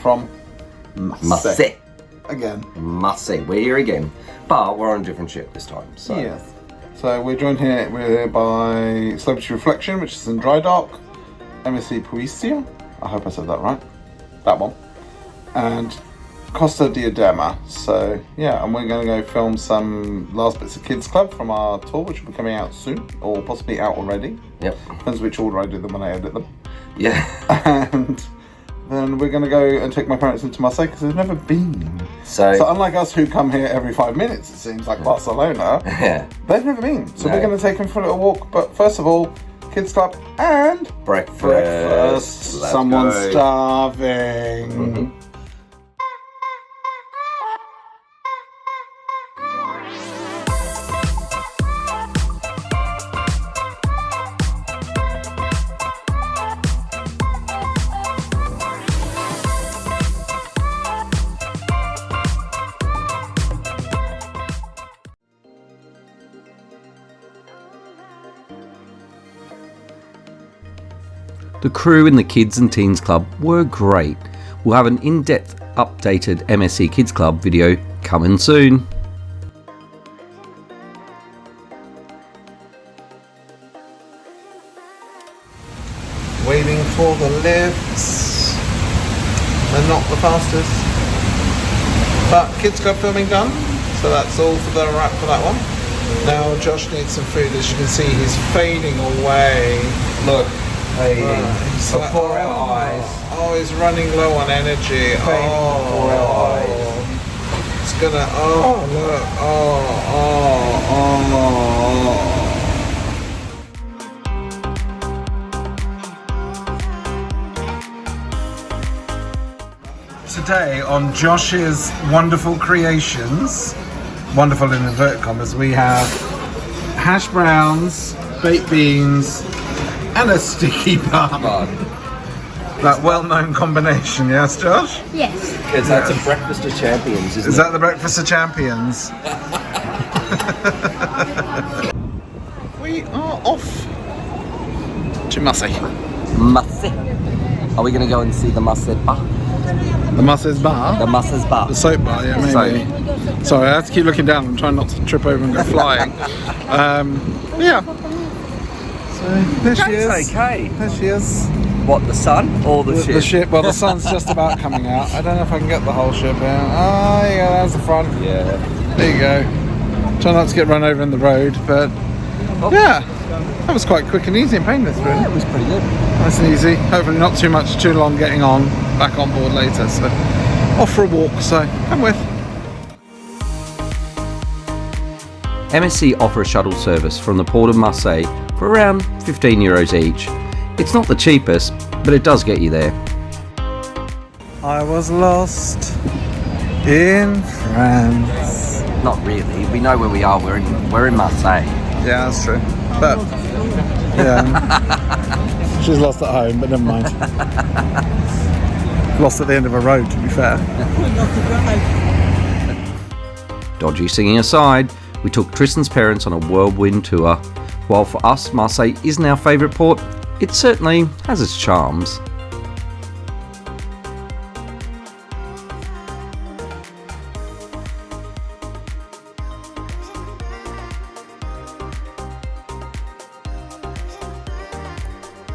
from Marseille. Again. Marseille. We're here again, but we're on a different ship this time. So. Yes. So we're joined here by Celebrity Reflection, which is in dry dock, MSC Bellissima, I hope I said that right, that one, and Costa Diadema. So yeah, and we're going to go film some last bits of Kids Club from our tour, which will be coming out soon, or possibly out already. Yep. Depends which order I do them when I edit them. Yeah. And then we're going to go and take my parents into Marseille because they've never been. So unlike us who come here every 5 minutes, it seems like Barcelona, yeah, they've never been. So we're going to take them for a little walk. But first of all, Kids Club and breakfast. Someone's starving. Mm-hmm. The crew in the Kids and Teens Club were great. We'll have an in-depth updated MSC Kids Club video coming soon. Waiting for the lifts. They're not the fastest. But Kids Club filming done. So that's all for the wrap for that one. Now Josh needs some food. As you can see, he's fading away. Look. Fading. He's like, before our eyes. Oh, he's running low on energy. Fading before our eyes. It's gonna. Look. Today on Josh's wonderful creations, wonderful in inverted commas, we have hash browns, baked beans, and a sticky bun. That well-known combination, yes, Josh? Yes. Because that's a breakfast of champions, isn't it? Is that the breakfast of champions? We are off to Marseille. Marseille. Are we going to go and see the Marseille bar? The Marseille's bar? The Marseille's bar. The soap bar, yeah, maybe. Sorry, I have to keep looking down. I'm trying not to trip over and go flying. Yeah. So there she is. Okay. There she is. What, the sun or the ship? The ship. Well, the sun's just about coming out. I don't know if I can get the whole ship in. Oh, yeah, there's the front. Yeah. There you go. Try not to get run over in the road, but yeah, that was quite quick and easy and painless, really. Yeah, it was pretty good. Nice and easy. Hopefully not too long getting on. Back on board later. So off for a walk. So come with. MSC offer a shuttle service from the port of Marseille for around €15 each. It's not the cheapest, but it does get you there. I was lost in France. Not really. We know where we are. We're in Marseille. Yeah, that's true. But yeah, she's lost at home. But never mind. Lost at the end of a road, to be fair. Dodgy singing aside, we took Tristan's parents on a whirlwind tour. While for us, Marseille isn't our favourite port, it certainly has its charms.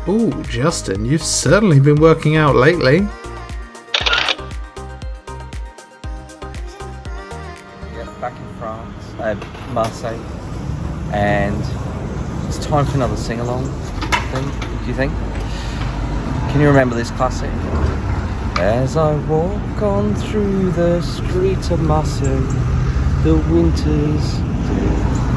Oh, Justin, you've certainly been working out lately. Yeah, back in France, Marseille, and it's time for another sing-along thing, do you think? Can you remember this classic? As I walk on through the streets of Marseille, the winter's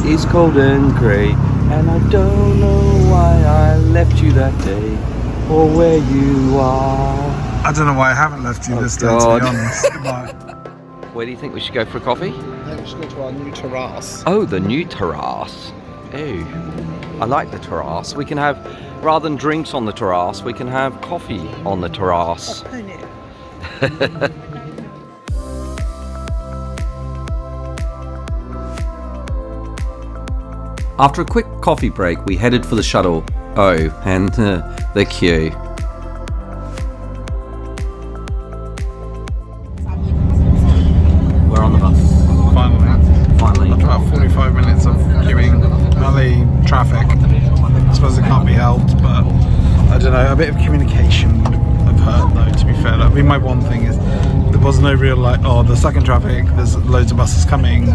day is cold and grey, and I don't know why I left you that day, or where you are. I don't know why I haven't left you this day, to be honest. Goodbye. Where do you think we should go for a coffee? I think we should go to our new terrace. Oh, the new terrace. Oh, I like the terrace. We can have, rather than drinks on the terrace, we can have coffee on the terrace. After a quick coffee break, we headed for the shuttle. Oh, and the queue. don't know, a bit of communication would have hurt though, to be fair. I mean, my one thing is there was no real like, oh, they're stuck in traffic, there's loads of buses coming,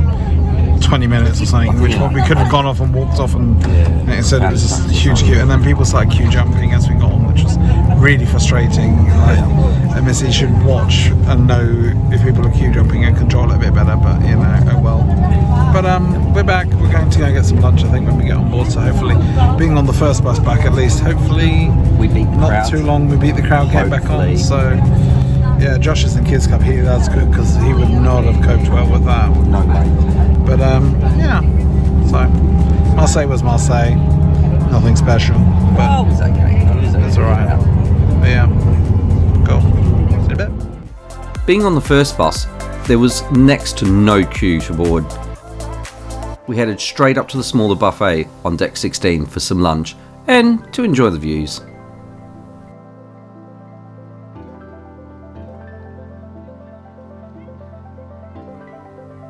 20 minutes or something, which we could have gone off and walked off, and instead it was just a huge queue, and then people started queue jumping as we got on, which was really frustrating. Like, MSC should watch and know if people are queue jumping and control it a bit better, but you know, oh well. But we're back, we're going to go get some lunch I think when we get on board, so hopefully, being on the first bus back at least, hopefully We beat the not crowd. too long, we beat the crowd, get back on, Hopefully. so yeah, Josh is in Kids Cup, that's good, because he would not have coped well with that. No way. But yeah, so Marseille was Marseille, nothing special, but Oh, it was okay. it's alright. But yeah, cool. See you in a bit. Being on the first bus, there was next to no queue to board. We headed straight up to the smaller buffet on deck 16 for some lunch and to enjoy the views.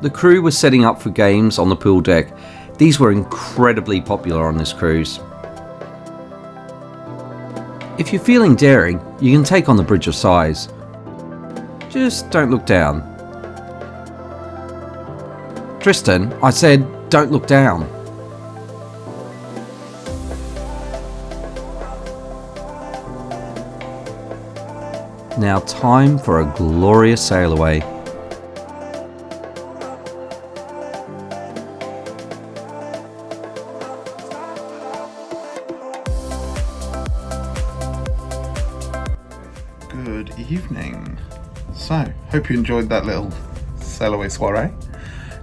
The crew was setting up for games on the pool deck. These were incredibly popular on this cruise. If you're feeling daring, you can take on the Bridge of Sighs. Just don't look down. Tristan, I said, don't look down. Now time for a glorious sail away. Good evening. So, hope you enjoyed that little sail away soiree.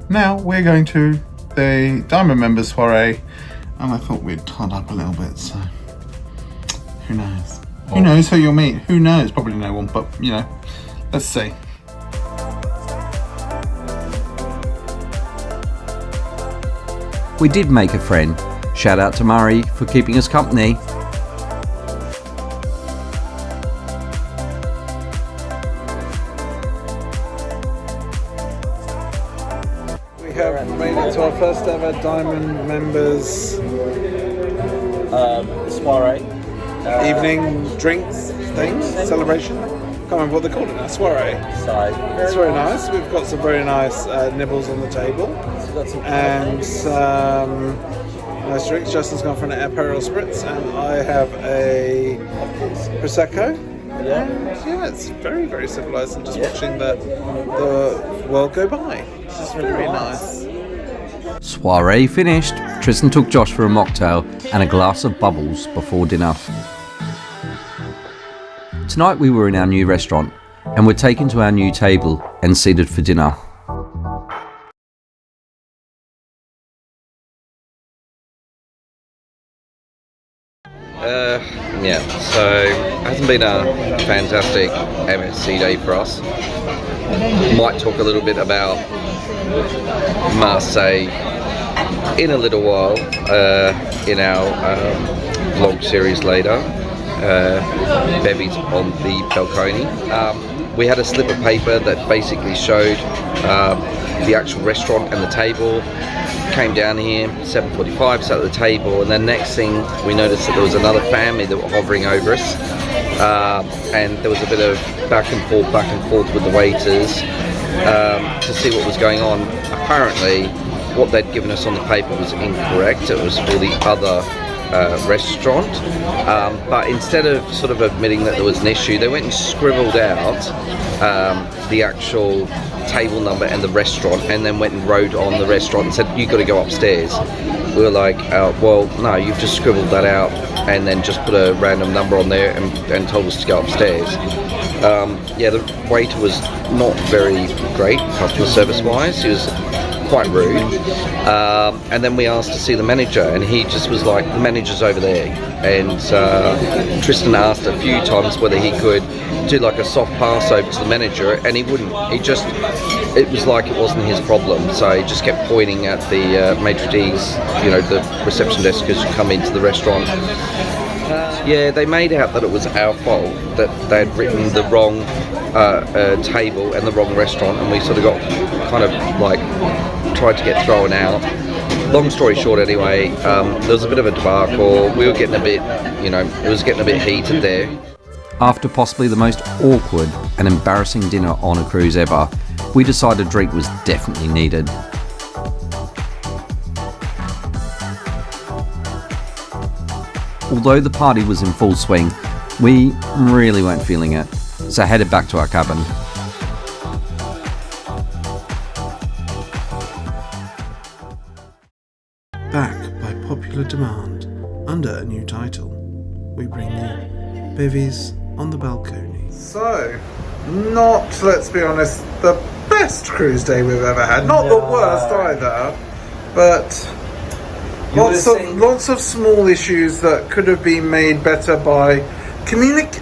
Now we're going to the Diamond Members soiree, and I thought we'd tied up a little bit, so who knows? Who knows who you'll meet? Who knows? Probably no one, but you know, let's see. We did make a friend. Shout out to Murray for keeping us company. We have made it to our first ever Diamond Members Soiree. evening drinks thing, celebration. Can't remember what they call it now, soiree. It's very nice. We've got some very nice nibbles on the table and some nice drinks. Justin's gone for an Aperol Spritz and I have a Prosecco. Yeah, it's very, very civilised and just watching the world go by. It's just very nice. Soiree finished. Tristan took Josh for a mocktail and a glass of bubbles before dinner. Tonight we were in our new restaurant and were taken to our new table and seated for dinner. So it hasn't been a fantastic MSC day for us. Might talk a little bit about Marseille in a little while in our vlog series later. Bevy's on the balcony. We had a slip of paper that basically showed the actual restaurant and the table. Came down here, 7:45, sat at the table, and then next thing we noticed that there was another family that were hovering over us, and there was a bit of back and forth with the waiters to see what was going on. Apparently, what they'd given us on the paper was incorrect. It was for the other restaurant, but instead of sort of admitting that there was an issue, they went and scribbled out the actual table number and the restaurant, and then went and wrote on the restaurant and said, "You got to go upstairs." We were like, well, no, you've just scribbled that out and then just put a random number on there and told us to go upstairs. Yeah, the waiter was not very great customer service wise. He was quite rude, and then we asked to see the manager, and he just was like, "The manager's over there." And Tristan asked a few times whether he could do like a soft pass over to the manager, and he wouldn't. It was like it wasn't his problem, so he just kept pointing at the maitre d's, you know, the reception desk as you come into the restaurant. Yeah, they made out that it was our fault, that they'd written the wrong table and the wrong restaurant, and we sort of got kind of like tried to get thrown out. long story short, anyway, there was a bit of a debacle. We were getting a bit, it was getting a bit heated there. After possibly the most awkward and embarrassing dinner on a cruise ever, we decided a drink was definitely needed. Although the party was in full swing, we really weren't feeling it, so headed back to our cabin. Back by popular demand, under a new title, we bring you Bevies on the Balcony. So, not, let's be honest, the best cruise day we've ever had. Not the worst either, but lots of small issues that could have been made better by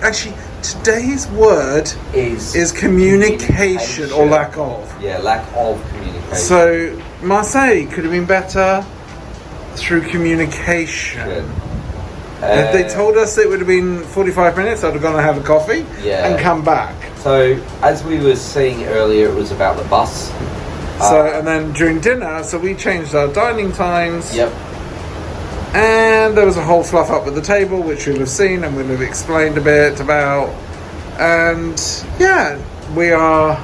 Actually, today's word is communication or lack of. Yeah, lack of communication. So, Marseille could have been better through communication. If they told us it would have been 45 minutes, I'd have gone and have a coffee and come back. So, as we were seeing earlier, it was about the bus. And then during dinner, so we changed our dining times. Yep. And there was a whole fluff up at the table, which you'll have seen and we'll have explained a bit about. And yeah, the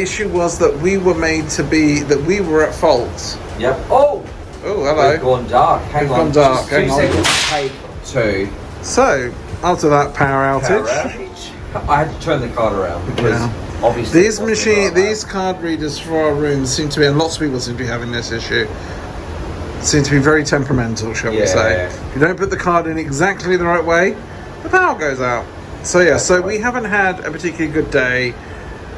issue was that we were made to be, that we were at fault. Yep. Oh, hello. We've gone dark. Hang on. Just 2 seconds. Take 2. So, after that power outage. I had to turn the card around because obviously these card readers for our rooms seem to be, and lots of people seem to be having this issue, seem to be very temperamental, shall we say. If you don't put the card in exactly the right way, the power goes out. So yeah, so we haven't had a particularly good day.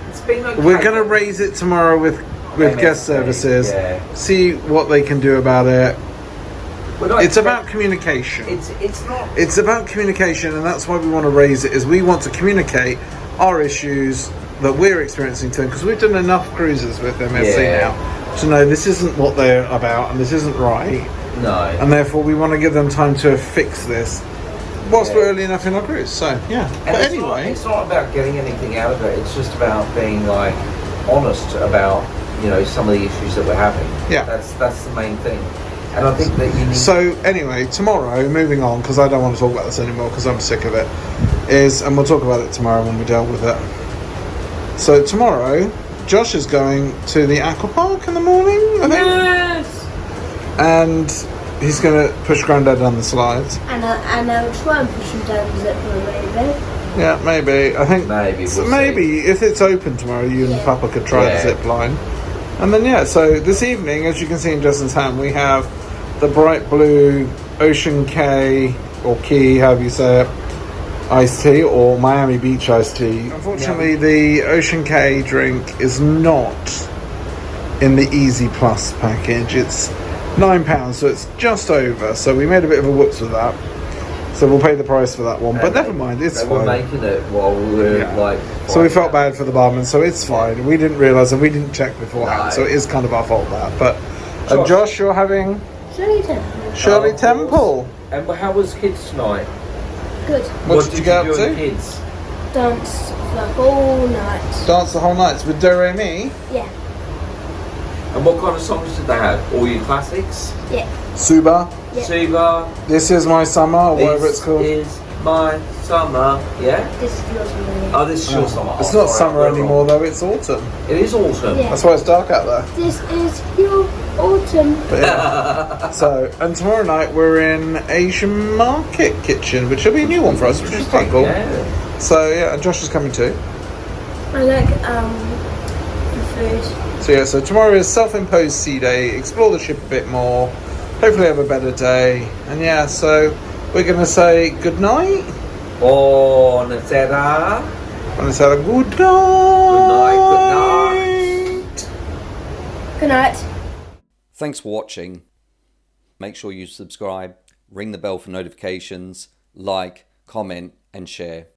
It's been okay. We're going to raise it tomorrow with guest services, see what they can do about it. It's about communication. It's about communication, and that's why we want to raise it, is we want to communicate our issues that we're experiencing to them, because we've done enough cruises with MSC now to know this isn't what they're about and this isn't right. No. And therefore we want to give them time to fix this whilst we're early enough in our cruise. So yeah. But anyway, it's not about getting anything out of it. It's just about being honest about some of the issues that we're having. Yeah. That's the main thing. And I think that you need... So anyway, tomorrow, moving on, because I don't want to talk about this anymore because I'm sick of it, and we'll talk about it tomorrow when we dealt with it. So tomorrow, Josh is going to the aqua park in the morning, I think. Yes! And he's going to push Grandad down the slides. And I'll try and push him down the zip line, maybe. Yeah, maybe. I think maybe if it's open tomorrow, you and Papa could try the zip line. And then so this evening, as you can see in Justin's hand, we have the bright blue Ocean K, or Key, however you say it, iced tea, or Miami Beach iced tea. Unfortunately, the Ocean K drink is not in the Easy Plus package. It's £9, so it's just over. So we made a bit of a whoops with that. So we'll pay the price for that one, but never mind, it's fine. We're making it while we were So we felt bad for the barman, so it's fine. We didn't realise and we didn't check beforehand, so it is kind of our fault that. But Josh, you're having Shirley Temple. And how was kids tonight? Good. What did you get up to? Kids? Dance for the whole night. Dance the whole night with Do Re Mi? Yeah. And what kind of songs did they have? All your classics? Yeah. Suba. Yeah. Suba. This Is My Summer, or whatever it's called. This is my summer. Yeah? This is your summer. Oh, this is your summer. It's not summer anymore though, it's autumn. It is autumn. Yeah. That's why it's dark out there. This is your autumn. But yeah. So, and tomorrow night we're in Asian Market Kitchen, which will be a new one for us, which is quite cool. Yeah. So yeah, and Josh is coming too. I like the food. So yeah, so tomorrow is self-imposed sea day, explore the ship a bit more, hopefully have a better day, and yeah, so we're going to say good night. Buonasera. Buonasera, good night. Good night. Good night. Thanks for watching. Make sure you subscribe, ring the bell for notifications, like, comment and share.